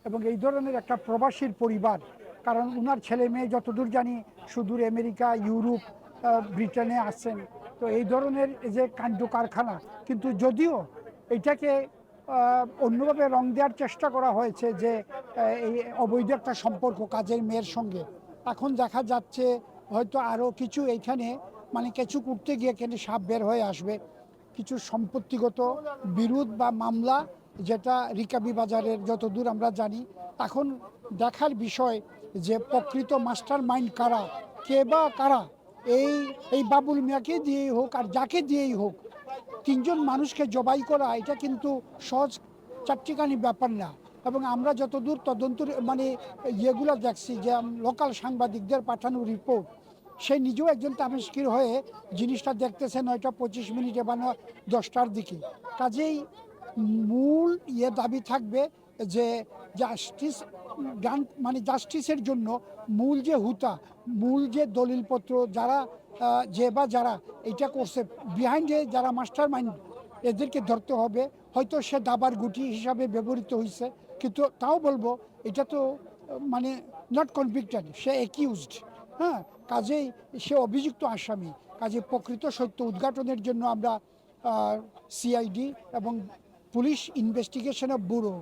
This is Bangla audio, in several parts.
এবং এই ধরনের একটা প্রবাসীর পরিবার, কারণ ওনার ছেলে মেয়ে যতদূর জানি সুদূর আমেরিকা, ইউরোপ, ব্রিটেনে আছেন। তো এই ধরনের যে কাণ্ড কারখানা, কিন্তু যদিও এটাকে অন্যভাবে রং দেওয়ার চেষ্টা করা হয়েছে যে এই অবৈধ একটা সম্পর্ক কাজের মেয়ের সঙ্গে, এখন দেখা যাচ্ছে হয়তো আরও কিছু এইখানে মানে কিছু করতে গিয়ে এখানে সাপ বের হয়ে আসবে, কিছু সম্পত্তিগত বিরোধ বা মামলা, যেটা রিকাবি বাজারের যতদূর আমরা জানি। এখন দেখার বিষয় যে প্রকৃত মাস্টার মাইন্ড কারা, কে বা কারা। এই এই বাবুল মিয়াকে দিয়েই হোক আর যাকে দিয়েই হোক, তিনজন মানুষকে জবাই করা এটা কিন্তু সহজ চারটিখানি ব্যাপার না। এবং আমরা যতদূর তদন্ত মানে ইয়েগুলো দেখছি যে লোকাল সাংবাদিকদের পাঠানো রিপোর্ট, সে নিজেও একজন তামেশকির হয়ে জিনিসটা দেখতেছে 9:25 বা 10টার দিকে। কাজেই মূল দাবি থাকবে যে জাস্টিস মানে জাস্টিসের জন্য মূল যে হুতা, মূল যে দলিলপত্র, যারা যে বা যারা এটা করছে, বিহাইন্ডে যারা মাস্টার মাইন্ড, এদেরকে ধরতে হবে। হয়তো সে দাবার গুটি হিসাবে ব্যবহৃত হয়েছে, কিন্তু তাও বলবো এটা তো মানে নট কনভিক্টেড, সে অ্যাকিউজড। হ্যাঁ, কাজেই সে অভিযুক্ত আসামি। কাজে প্রকৃত সত্য উদ্ঘাটনের জন্য আমরা সিআইডি এবং পুলিশ ইনভেস্টিগেশন অফ ব্যুরো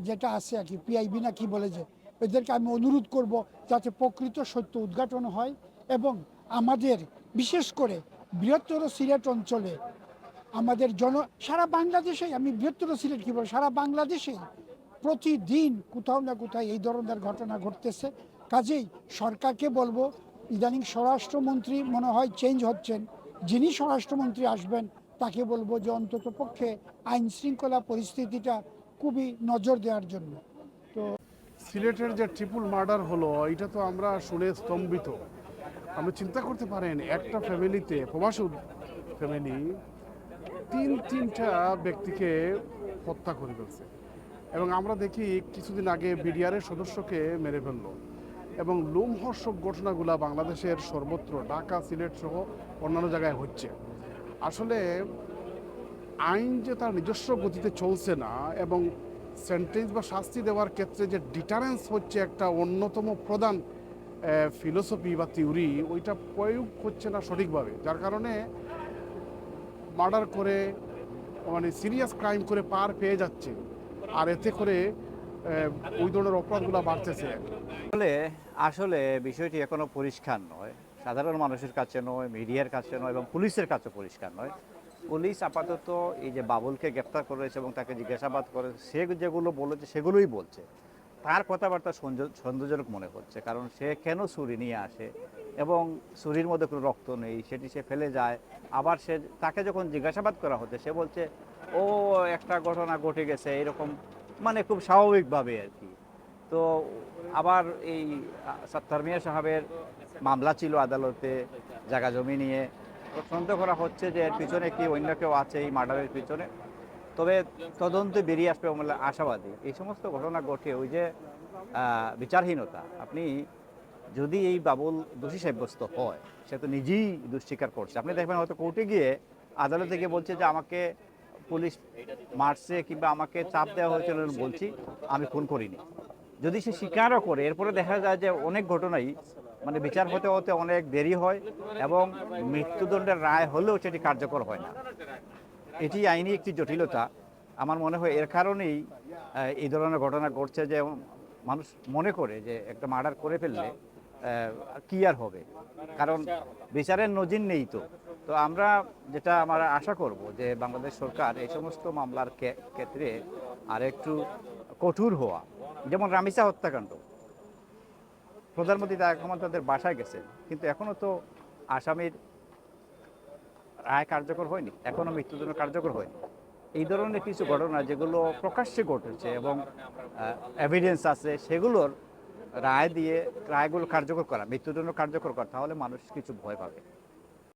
যেটা আছে আর কি, পিআইবি না কি বলে, যে এদেরকে আমি অনুরোধ করব যাতে প্রকৃত সত্য উদ্ঘাটন হয় এবং আমাদের বিশেষ করে বৃহত্তর সিলেট অঞ্চলে আমাদের সারা বাংলাদেশে, আমি বৃহত্তর সিলেট কি বলবো, সারা বাংলাদেশে প্রতিদিন কোথাও না কোথাও এই ধরনের ঘটনা ঘটতেছে। কাজেই সরকারকে বলবো, ইদানিং স্বরাষ্ট্রমন্ত্রী মনে হয় চেঞ্জ হচ্ছেন, যিনি স্বরাষ্ট্রমন্ত্রী আসবেন তাকে বলবো যে অন্তত পক্ষে আইন শৃঙ্খলা পরিস্থিতিটা খুবই নজর দেওয়ার জন্য। তো সিলেটের যে ট্রিপল মার্ডার হলো, এটা তো আমরা শুনে স্তম্ভিত। আপনি চিন্তা করতে পারেন, একটা ফ্যামিলিতে, প্রবাসী ফ্যামিলি, তিনটা ব্যক্তিকে হত্যা করে ফেলছে। এবং আমরা দেখি কিছুদিন আগে বিডিআরের সদস্যকে মেরে ফেললো। এবং লোমহর্ষক ঘটনাগুলো বাংলাদেশের সর্বত্র, ঢাকা, সিলেট সহ অন্যান্য জায়গায় হচ্ছে। আসলে আইন যে তার নিজস্ব গতিতে চলছে না, এবং সেন্টেন্স বা শাস্তি দেওয়ার ক্ষেত্রে যে ডিটারেন্স হচ্ছে একটা অন্যতম প্রধান ফিলোসফি বা থিওরি, ওইটা প্রয়োগ হচ্ছে না সঠিকভাবে, যার কারণে মার্ডার করে মানে সিরিয়াস ক্রাইম করে পার পেয়ে যাচ্ছে, আর এতে করে ওই ধরনের অপরাধগুলো বাড়তেছে। আসলে আসলে বিষয়টি এখনো পরিষ্কার নয়, সাধারণ মানুষের কাছে নয়, মিডিয়ার কাছে নয়, এবং পুলিশের কাছে পরিষ্কার নয়। পুলিশ আপাতত এই যে বাবুলকে গ্রেপ্তার করেছে এবং তাকে জিজ্ঞাসাবাদ করে সে যেগুলো বলেছে সেগুলোই বলছে। তার কথাবার্তা সন্দেহজনক মনে হচ্ছে, কারণ সে কেন ছুরি নিয়ে আসে এবং ছুরির মধ্যে কোনো রক্ত নেই, সেটি সে ফেলে যায়। আবার তাকে যখন জিজ্ঞাসাবাদ করা হচ্ছে সে বলছে ও একটা ঘটনা ঘটে গেছে এরকম, মানে খুব স্বাভাবিকভাবে আর কি। তো আবার এই সাত্তার মিয়া সাহেবের মামলা ছিল আদালতে জায়গা জমি নিয়ে, সন্দেহ করা হচ্ছে যে এর পিছনে কি অন্য কেউ আছে এই মার্ডারের পিছনে। তবে তদন্তে বেরিয়ে আসবে বলে আশাবাদী। এই সমস্ত ঘটনা ঘটে ওই যে বিচারহীনতা। আপনি যদি এই বাবুল দোষী সাব্যস্ত হয়, সে তো নিজেই দোষ স্বীকার করছে। আপনি দেখবেন হয়তো কোর্টে গিয়ে আদালতে গিয়ে বলছে যে আমাকে পুলিশ মারছে কিংবা আমাকে চাপ দেওয়া হয়েছিল, বলছি আমি খুন করিনি। যদি সে স্বীকারও করে, এরপরে দেখা যায় যে অনেক ঘটনাই মানে বিচার হতে হতে অনেক দেরি হয় এবং মৃত্যুদণ্ডের রায় হলেও সেটি কার্যকর হয় না। এটি আইনি একটি জটিলতা। আমার মনে হয় এর কারণেই এই ধরনের ঘটনা ঘটছে, যে মানুষ মনে করে যে একটা মার্ডার করে ফেললে কি আর হবে, কারণ বিচারের নজির নেই। তো তো আমরা যেটা আমরা আশা করব যে বাংলাদেশ সরকার এই সমস্ত মামলার ক্ষেত্রে আর একটু কঠোর হওয়া। যেমন রামিসা হত্যাকাণ্ড, প্রধানমন্ত্রী তারেক রহমান তাদের বাসায় গেছেন, কিন্তু এখনো তো আসামির রায় কার্যকর হয়নি, এখনো মৃত্যুদণ্ড কার্যকর হয়নি। এই ধরনের কিছু ঘটনা যেগুলো প্রকাশ্যে ঘটেছে এবং এভিডেন্স আছে, সেগুলোর রায়গুলো কার্যকর করা, মৃত্যুদণ্ড কার্যকর করা, তাহলে মানুষ কিছু ভয় পাবে।